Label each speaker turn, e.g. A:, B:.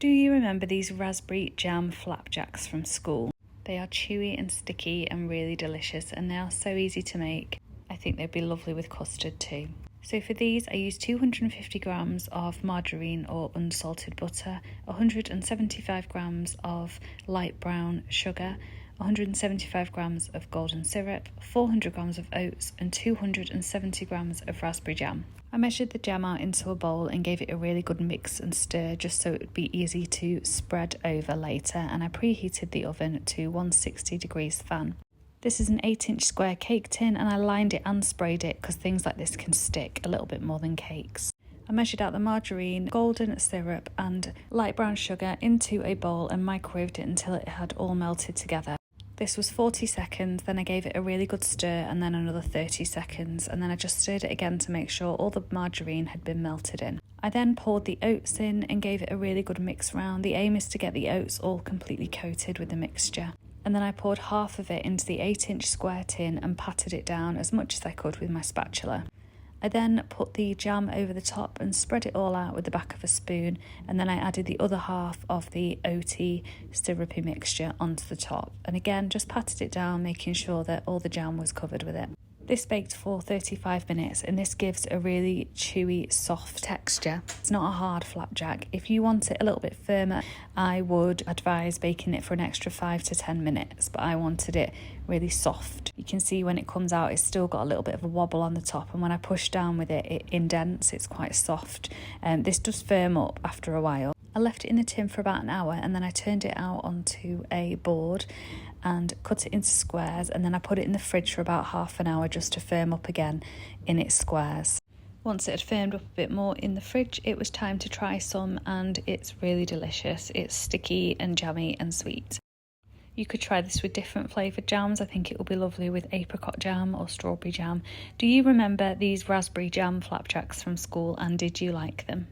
A: Do you remember these raspberry jam flapjacks from school? They are chewy and sticky and really delicious, and they are so easy to make. I think they'd be lovely with custard too. So for these I used 250 grams of margarine or unsalted butter, 175 grams of light brown sugar, 175 grams of golden syrup, 400 grams of oats and 270 grams of raspberry jam. I measured the jam out into a bowl and gave it a really good mix and stir just so it would be easy to spread over later, and I preheated the oven to 160 degrees fan. This is an 8-inch square cake tin and I lined it and sprayed it because things like this can stick a little bit more than cakes. I measured out the margarine, golden syrup and light brown sugar into a bowl and microwaved it until it had all melted together. This was 40 seconds, then I gave it a really good stir and then another 30 seconds, and then I just stirred it again to make sure all the margarine had been melted in. I then poured the oats in and gave it a really good mix round. The aim is to get the oats all completely coated with the mixture. And then I poured half of it into the 8-inch square tin and patted it down as much as I could with my spatula. I then put the jam over the top and spread it all out with the back of a spoon, and then I added the other half of the oaty syrupy mixture onto the top, and again just patted it down, making sure that all the jam was covered with it. This baked for 35 minutes and this gives a really chewy, soft texture. It's not a hard flapjack. If you want it a little bit firmer, I would advise baking it for an extra 5 to 10 minutes, but I wanted it really soft. You can see when it comes out, it's still got a little bit of a wobble on the top, and when I push down with it, it indents, it's quite soft. This does firm up after a while. I left it in the tin for about an hour and then I turned it out onto a board and cut it into squares, and then I put it in the fridge for about half an hour just to firm up again in its squares. Once it had firmed up a bit more in the fridge, it was time to try some, and it's really delicious. It's sticky and jammy and sweet. You could try this with different flavoured jams. I think it will be lovely with apricot jam or strawberry jam. Do you remember these raspberry jam flapjacks from school, and did you like them?